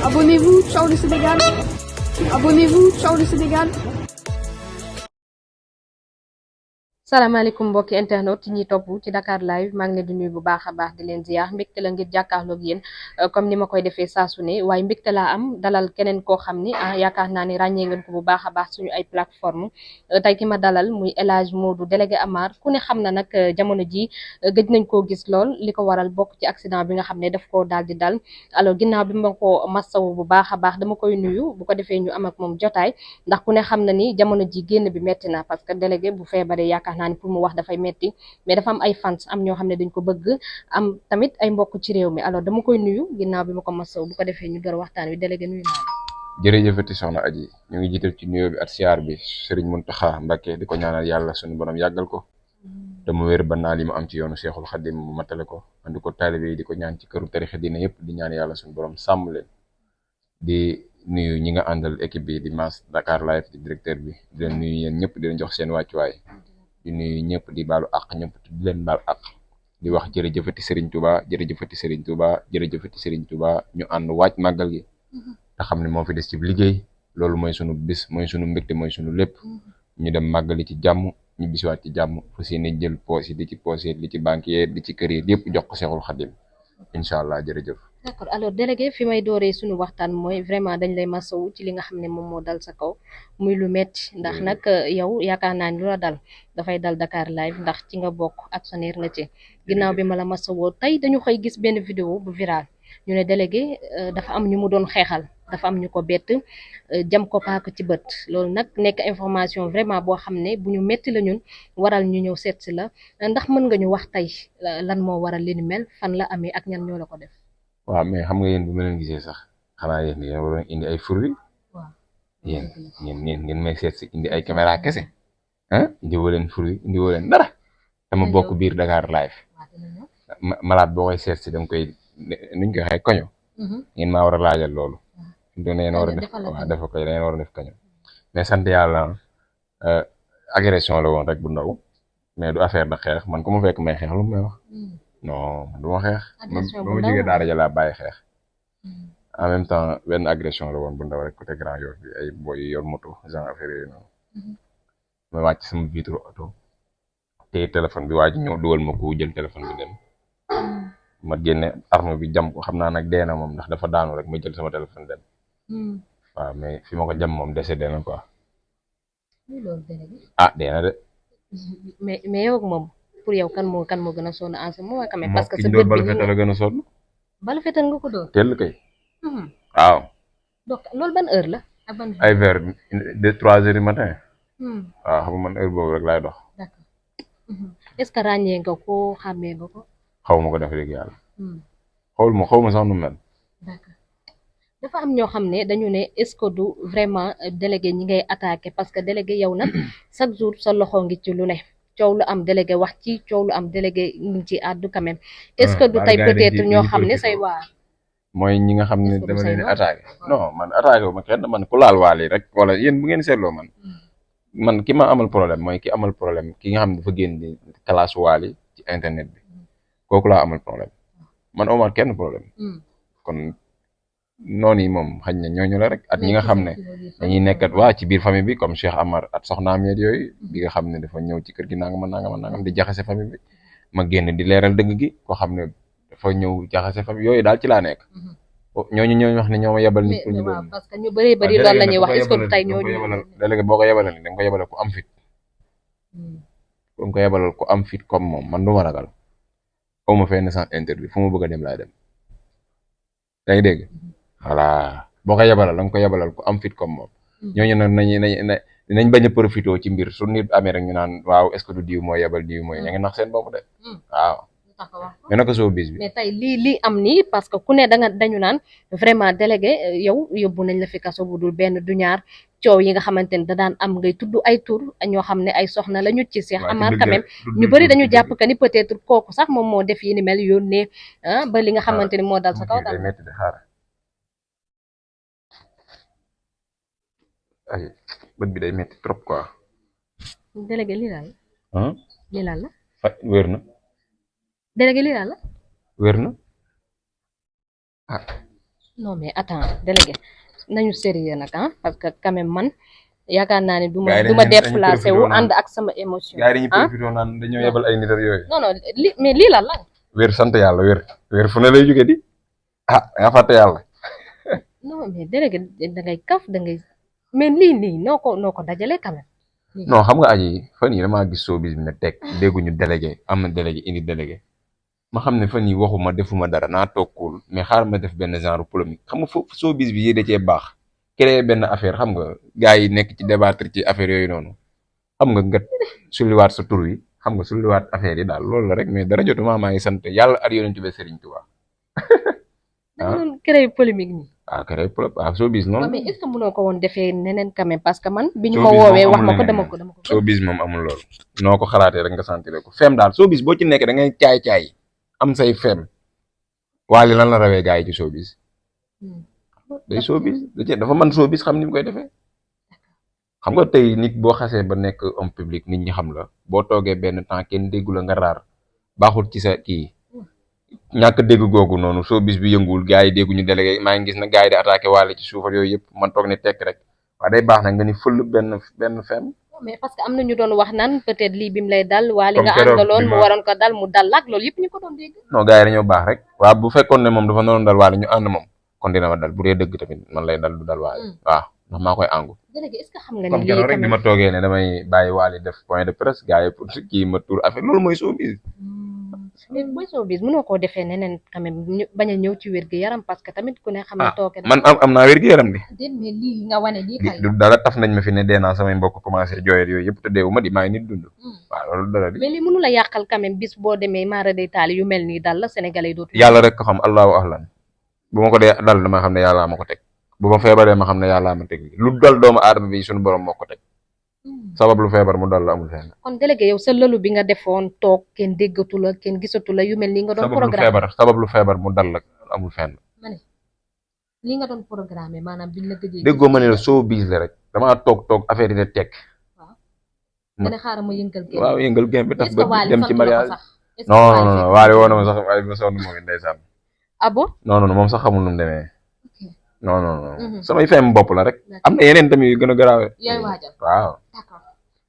Abonnez-vous, ciao le Sénégal. Abonnez-vous, ciao le Sénégal. salaamaaleykum mbokki internet ci ñi topp ci Dakar live maa ngi leen di nuyu bu baax a baax di leen ziar mbégte la ngir jàkkaarloog yéen comme ni ma koy defee saa su ne waaye mbégte laa am dalal keneen koo xam ni yaakaar naa ni ràññee ngeen ko bu baax a baax suñu ay plateforme tey ki ma dalal muy El Hadj Modou délégué Amar ku ne xam na nag jamono ji gëj nañ koo gis lool li ko waral bokk ci accident bi nga xam ne daf koo daal di dal alors ginnaaw bi ma ko massawu bu baax a baax dama koy nuyu bu ko defee ñu am ak moom jotaay ndax ku ne xam na ni jamono ji génn bi metti na parce que délégué bu feebaree yaakaar naa ni pour mu wax dafay metti mais dafa am ay fans am ñoo xam ne dañ ko bëgg am tamit ay mbokk ci réew mi alors dama koy nuyu ginnaaw bi ma ko masaw bu ko defee ñu door waxtaan wi délégué nuyu naa la. jërëjëfati soxna Aji ñu ngi jiital ci nuyoo bi ak siyaar bi Serigne Mountakha Mbacké di ko ñaanal yàlla suñu borom yàggal ko te mu wér ba naa li mu am ci yoonu Cheikhul Khadim mu matale ko andi ko taalibe yi di ko ñaan ci këru tarixa dina yëpp di ñaan yàlla suñu borom sàmm leen di nuyu ñi nga àndal équipe bi di Mass Dakar Live di directeur bi di leen nuyu yéen ñëpp di leen jox seen wàccuwaay di nuyu ñëpp di baalu àq ñëpp di leen baal àq di wax jërëjëfati Serigne Touba jërëjëfati Serigne Touba jërëjëfati Serigne Touba ñu ànd wàcc màggal gi te xam ne moo fi des ci liggéey loolu mooy sunu bis mooy sunu mbégte mooy sunu lépp ñu dem màggali ci jàmm ñu bisiwaat ci jàmm fu si ne jël poos yi di ci poos yi di ci banque yi di ci kër yi yëpp jox ko Seexul Xadim incha allah jërëjëf. d'accord alors délégué fi may dooree suñu waxtaan mooy vraiment dañ lay masawu ci li nga xam ne moom moo dal sa kaw muy lu metti ndax nag yow yaakaar naa ni lu la dal dafay dal Dakar live ndax ci nga bokk actionnaire nga ci ginnaaw bi ma la masawoo tey dañu xëy gis benn vidéo bu viral ñu ne délégué dafa am ñu mu doon xeexal dafa am ñu ko bett jam ko paaka ci bët loolu nag nekk information vraiment boo xam ne bu ñu metti la ñun waral ñu ñëw seet si la ndax mën nga ñu wax tey lan moo waral li ni mel fan la amee ak ñan ñoo la ko def. waaw mais xam nga yéen bi ma leen gisee sax xanaa yéen yéen waroon indi ay furri yéen ngeen may seet si indi ay caméra kese indi woo leen furri indi woo leen dara dama bokk biir Dakar live malade boo koy seet si danga koy nuñ koy waxee koño ngeen maa war a laajal loolu doon yéen war a def waaw dafa koy yéen war a def koño mais sant yàlla agression la woon rek bu ndaw mais du affaire da xeex man ku ma fekk may xeex lu may wax non du ma xeex ba ma jógee daara ja laa bàyyi xeex en même temps benn agression la woon bu ndaw rek côté Grand Yoff bi ay boy yor moto genre affaire yooyu noonu ma wàcc sama vitre oto te téléphone bi waa ji ñëw dugal ma ko jël téléphone bi dem ma génne arme bi jam ko xam naa nag dee na moom ndax dafa daanu rek ma jël sama téléphone dem waaw mais fi ma ko jam moom décédé na quoi ah dee na de mais yow ak moom pour yow kan moo gën a sonn en ce moment quand même parce que sa bët bi balu fetal la gën a sonn balu fetal nga ko dóor teel kay waaw donc loolu ban heure la ak ban ay vers 2-3 heures du matin waaw xam nga man heure boobu rek laay dox d'accord est-ce que ràññee nga ko xàmmee nga ko xaw ma ko def dëgg yàlla xaw ma sax nu mel d'accord dafa am ñoo xam ne dañu ne est-ce que du vraiment délégué ñi ngay attaqué parce que délégué yow nag chaque jour sa loxo ngi ci lu ne coow lu am délégué wax ci coow lu am délégué ngi ci àddu quand même est-ce que du tey peut-être ñoo xam ne say waa mooy ñi nga xam ne dama leen di attaqué non man attaqué wu ma kenn man ku laal waal yi rek wala yéen bu ngeen seetloo man ki ma amal problème mooy ki amal problème ki nga xam ne dafa génn di classe waal yi ci internet bi kooku laa amal problème man amal kenn problème kon noonu yi moom xañ na ñooñu la rek at ñi nga xam ne dañuy nekkat waa ci biir famille bi comme Cheikh Amar at soxnaam yeeg yooyu bi nga xam ne dafa ñëw ci kër gi nangam di jaxase famille bi ma génn di leeral dëgg gi koo xam ne dafa ñëw jaxase famille yooyu daal ci laa nekk ñooñu wax ne ñoo ma yebal nit pour ñu doon parce que ñu bëri loolu la ñuy wax est-ce que tey ñooñu délégué boo ko yebalal ni da nga ko yebalal ku am fit ko yebalal ku am fit comme moom man du ma ragal aw ma fenn sans interdit fu ma bëgg a dem laay dem yaa ngi dégg voilà boo ko yebalal da nga ko yebalal ku am fit comme moom ñooñu nag nañ bañ a profité ci mbir su nit amee rek ñu naan waaw est-ce que du diw mooy yebal diw mooy ña ngi nax seen bopp de waaw mais naka soo bis bi mais tey lii am nii parce que ku ne dañu naan vraiment délégué yow yóbbu nañ la fi kaso bu dul benn du ñaar coow yi nga xamante ne da daan am ngay tudd ay tur ñoo xam ne ay soxna la ñu ci Cheikh Amar quand même ñu bëri dañu jàpp que ni peut-être kooku sax moom moo def yi ni mel yónnee ba li nga xamante ni moo dal sa kaw dal ay bët bi day metti trop quoi délégué lii laal lii laal la wér na délégué lii laal la wér na ah non mais attends délégué nañu sérieux nag parce que quand même man yaakaar naa ne du ma déplacé wu ànd ak sama émotion. gars yi dañuy profité naan dañoo yebal ay nit ak yooyu. non non mais lii la la. wér sant yàlla wér fu ne lay jóge di nga fàtte yàlla. non mais délégué da ngay kaf da ngay mais lii nii noo ko dajale quand même. non xam nga aji fan yii damaa gis showbiz bi ne teg dégguñu délégué am na délégué indi délégué ma xam ne fan yii waxuma defuma dara naa toog cool mais xaaral ma def benn genre polémique xam nga foofu showbiz bi yéen da cee baax créer benn affaire xam nga gars yi nekk ci débattre ci affaire yooyu noonu xam nga sulliwaat sa tur wi xam nga sulliwaat affaire yi daal loolu la rek mais dara jotuma maa ngi sant yàlla ak yonent bi Serigne Touba. da nga doon créer polémique nii. créer polémique showbiz noonu. mais est-ce que mënoo ko woon defee neneen quand même parce que man. bi ñu ma woowee wax ma ko dama ko. showbiz moom amul loolu. noo ko xalaatee rek nga sentir ko fem daal showbiz boo ci nekk da ngay caay am say fem waali lan la rawee gars yi ci showbiz. day showbiz dafa mën showbiz xam ni mu koy defee. xam nga tey nit boo xasee ba nekk homme public nit ñi xam la boo toogee benn temps kenn déggu la nga raar baaxul ci sa kii ñàkk dégg googu noonu showbiz bi yënguwul gars yi dégguñu délégué maa ngi gis na gars yi di attaqué waale ci suufar yooyu yëpp man toog ne tekk rek waaye day baax nag nga ni fël benn fem. mais parce que am na ñu doon wax naan peut-être lii bi mu lay dal waa li nga àndaloon mu waroon ko dal mu dal ak loolu yëpp ñu ko doon dégg. non gars yi dañoo baax rek waaw bu fekkoon ne moom dafa noonu dal waale ñu ànd moom kon dina ma dal bu dee dëgg tamit man lay dal du dal waale waaw ndax maa koy àngu. délégué est-ce que xam nga ni comme keroog rek bi ma toogee ne damay bàyyi waali def point de presse gars yi pour kii ma tour affaire loolu mooy showbiz. mais mooy showbiz mënoo koo defee neneen quand même bañ a ñëw ci wér-gu-yaram parce que tamit ku ne xam ne tooke man am naa wér-gu-yaram di. mais lii nga wane lii kay. du dara taf nañ ma fi ne dee naa samay mbokk commencé jooyet yooyu yëpp te deewu ma di maa ngi nit dund. waaw loolu dara di. mais lii mënu la yàqal quand même bis boo demee maara day taali yu mel nii dal la sénégalais yi dootu. yàlla rek ko xam allahu ahlan bu ma ko dee dal dama xam ne yàllaa ma ko teg bu ma feebaree ma xam ne yàllaa ma teg lu dal doomu aadama bi suñu borom moo ko teg sabab lu feebar mu dal la amul fenn. kon délégué yow sa lëlu bi nga defoon toog kenn déggatu la kenn gisatu la yu mel nii nga doon programme sabab lu feebar mu dal la amul fenn. ma ne li nga doon programme maanaam biñ la gëjee. déggoo ma ne la showbiz la rek damaa toog affaire yi de tekk. waaw nga ne xaaral ma yëngal game. waaw yëngal game bi tax ba dem ci est-ce que mariage. Waly non waale woon na ma sax waaye ma sonn moom it ndeysaan. ah bon non moom sax xamul nu mu demee. non samay fem bopp la rek. am na yeneen tamit yu gën a garaawe. yaay waajal waaw. d'accord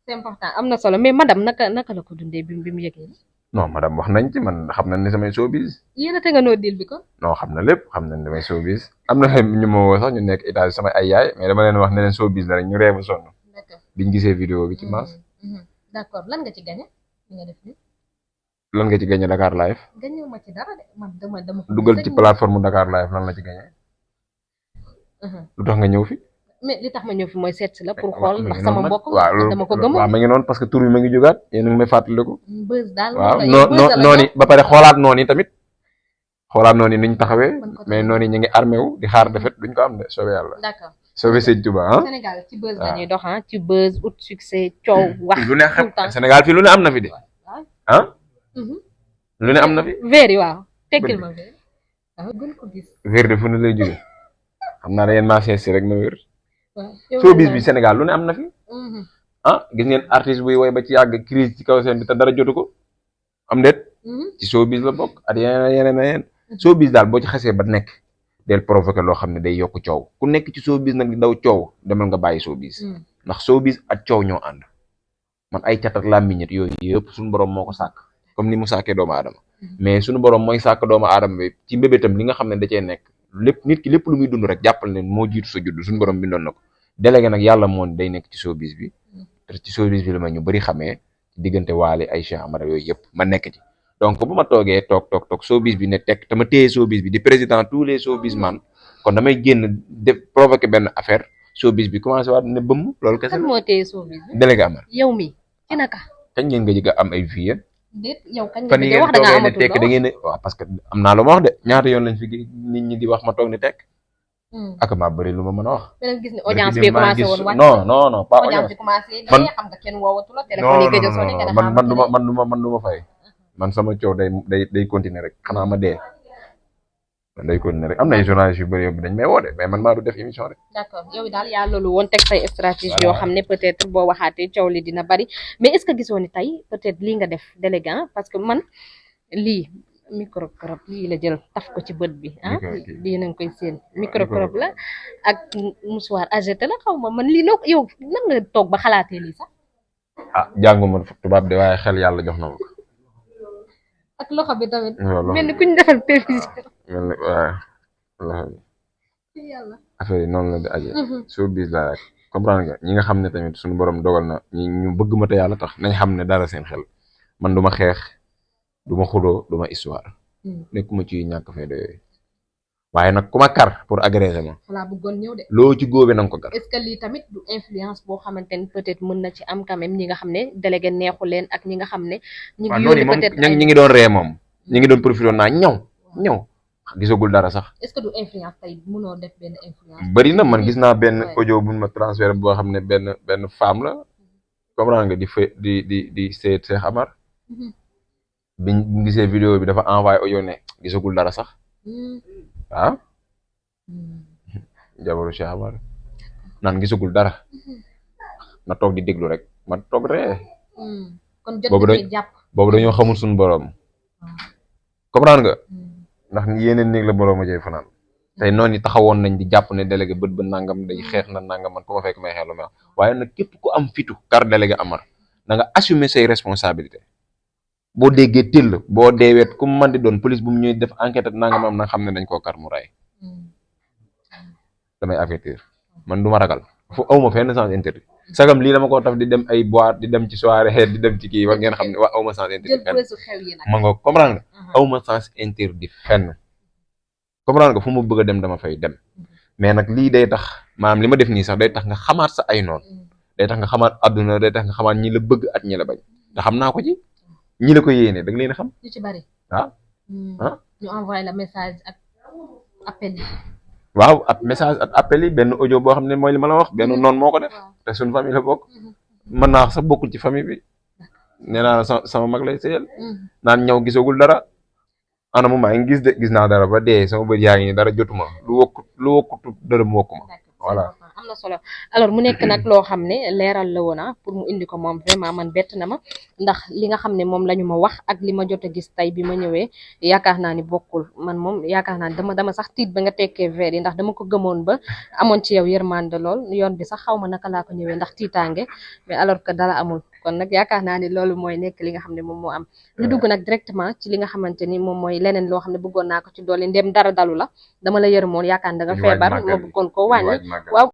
c'est important am na solo mais madame naka la ko dundee bi mu yëgee. non madame wax nañ ci man xam nañ ne samay showbiz. yéen a te nga noo deal bi kon. non xam na lépp xam nañ damay showbiz am na ñu ma woo sax ñu nekk état samay ay yaay mais dama leen wax ne leen showbiz la rek ñu reebu sonn. d'accord biñ gisee vidéo bi ci maas. d'accord lan nga ci gagné li nga def nii. lan nga ci gagné Dakar live. gagné ma ci dara de man dama ko dugal ci plateforme Dakar live lan la ci gagné. lu tax nga ñëw fi. mais li tax ma ñëw fi mooy seet si la pour xool ndax sama mbokk. waaw dama ko gëmoon waaw ma ngi noonu parce que tur bi ma ngi jógaat yéen a ngi may fàttaliku. buzz daal waaw noonu ba pare xoolaat noonu tamit xoolaat noonu ni ñu taxawee mais noonu ñu ngi armé wu di xaar defet duñ ko am de soobee yàlla. d'accord soobee sëñ Touba ah. Sénégal ci buzz lañuy dox ci buzz ut succès coow wax. lu ne xam Sénégal fii lu ne am na fi de. ah. lu ne am na fi. verre yi waaw tekkil ma verre. waaw gën ko gis. verre de fu ne lay jógee xam naa da ngeen maa seet si rek ma wér. waaw showbiz bi Sénégal lu ne am na fi. Gis ngeen artiste buy woy ba ci yàgg crise ci kaw seen bi te dara jotu ko am déet. ci showbiz la bokk ak yeneen showbiz daal boo ci xasee ba nekk del provoqué loo xam ne day yokk coow ku nekk ci showbiz nag di daw coow demal nga bàyyi showbiz ndax showbiz ak coow ñoo ànd man ay cat ak làmmiñet yooyu yëpp suñu borom moo ko sàkk comme ni mu sàkkee doomu aadama mais suñu borom mooy sàkk doomu aadama bi ci mbébétam li nga xam ne da cee nekk lépp nit ki lépp lu muy dund rek jàppal ne moo jiitu sa judd suñu borom bindoon na ko délégué nag yàlla moom day nekk ci showbiz bi te ci showbiz bi la ma ñu bëri xamee ci diggante Waly ay Cheikh Amara yooyu yëpp ma nekk ci donc bu ma toogee toog showbiz bi ne tekk te ma téye showbiz bi di président tous les showbiz man kon damay génn def provoqué benn affaire showbiz bi commencé waat ne bëmm loolu kese kan moo téye showbiz bi délégué Amara yow mi ci naka kañ ngeen nga jëg a am ay vie yéen déet yow kañ fan yi nga ngeen wax da nga toogee ne amatul tekk da ngeen waaw parce que am naa lu ma wax de ñaata yoon lañ fi nit ñi di wax ma toog ni tekk ak maa bëri lu ma mën a wax beneen gis ne audience bi commencé woon wàcc non pas audience bi commencé ne xam nga kenn woowatu la téléphone yi gëj a sonné nga man du ma fay man sama coow day continuer rek xanaa ma dee man day continuer rek am na ay journalistes yu bëri yow dañ may woo de mais man maa du def émission rek. d'accord yow daal yaa loolu woon teg say stratégie yoo xam ne peut-être boo waxaatee coow li dina bari mais est-ce que gisoo ni tey peut-être lii nga def délégué parce que man lii microcrop lii la jël taf ko ci bët bi ah Micro- lii nañ koy seen microcrop la ak mouchoir AGT la xaw ma man lii noo yow nan nga toog ba xalaatee lii sax ah jànguma tubaab de waaye xel yàlla jox na ma ko. ak loxo bi tamit loolu mel ni kuñ defal télévision mel ni waaye loxo bi yàlla affaire yi noonu la di aje showbiz la rek comprendre nga ñi nga xam ne tamit suñu borom dogal na ñu bëgg ma te yàlla tax nañ xam ne dara seen xel man du ma xeex du ma xuloo du ma histoire nekkuma ci ñàkk fay doyooyu waaye nag ku ma kar pour agresser ma voilà bëggoon ñëw de loo ci góobe na nga ko gar. est-ce que lii tamit du influence boo xamante ni peut-être mën na ci am quand même ñi nga xam ne délégué neexu leen ak ñi nga xam ne ñi waaw ngi noonu yónni moom peut-être ñi ngi doon ree moom ñi ngi doon profité naa ñëw gisagul dara sax. est-ce que du influence tey mënoo def benn influence bëri na man gis naa benn Ouais. audio bu ma transféré boo xam ne benn femme la comprendre nga di seet Cheikh Amar biñ gisee vidéo bi dafa envoyé audio ne gisagul dara sax ah jabaru Cheikh Amar naan gisagul dara na toog di déglu rek ma toog ree kon jot boobu na dañ cee jàpp boobu dañoo xamul suñu borom comprendre nga ndax yeneen néeg la borom a jëy fanaan tey noonu yi taxawoon nañ di jàpp ne délégué bët ba nangam day xeex na nangam man ku ma fekk may xeex lu may wax waaye nag képp ku am fitu kar délégué Amar na nga assumer say responsabilité boo déggee tëll boo deeweet ku mu mën di doon police bu mu ñuy def enquête ak nangam am na xam ne dañ koo kar mu ray damay avertir man du ma ragal fu awma fenn sens interdit sagam lii dama ko taf di dem ay boîte di dem ci soirée di dem ci kii war ngeen xam ne waa awma sens jël interdit fenn presu xew yi nag ma nga comprendre nga awma sens interdit fenn comprendre nga fu mu bëgg a dem dama fay dem mais nag lii day tax maanaam li ma def nii sax day tax nga xamaat sa ay noon day tax nga xamaat àdduna day tax nga xamaat ñi la bëgg ak ñi la bañ te xam naa ko ci ñi la ko yéene da nga leen a xam ñu ci bari ah ah ñu envoyé la message ak appel yi waaw ab message ak appel yi benn audio boo xam ne mooy li ma la wax benn noon moo ko def te suñu famille la bokk mën naa wax sax bokkul ci famille bi nee naa la sama mag lay sëyal naan ñëw gisagul dara ana mu maa ngi gis de gis naa dara ba dee sama bët yaa ngi nii dara jotuma lu wokkutu dërëm wokkuma voilà am na solo alors mu nekk nag loo xam ne leeral la woon pour mu indi ko moom vraiment man bett na ma ndax li nga xam ne moom la ñu ma wax ak li ma jot a gis tey bi ma ñëwee yaakaar naa ni bokkul man moom yaakaar naa ni dama sax tiit ba nga tekkee verre yi ndax dama ko gëmoon ba amoon ci yow yërmande lool yoon bi sax xaw ma naka laa ko ñëwee ndax tiitaange mais alors que dara amul kon nag yaakaar naa ni loolu mooy nekk li nga xam ne moom moo am ñu dugg nag directement ci li nga xamante ni moom mooy leneen loo xam ne bëggoon naa ko ci dolli ndem dara dalu la dama la yërmoon yaakaar da nga feebar ma bëggoon ko wàññi waaw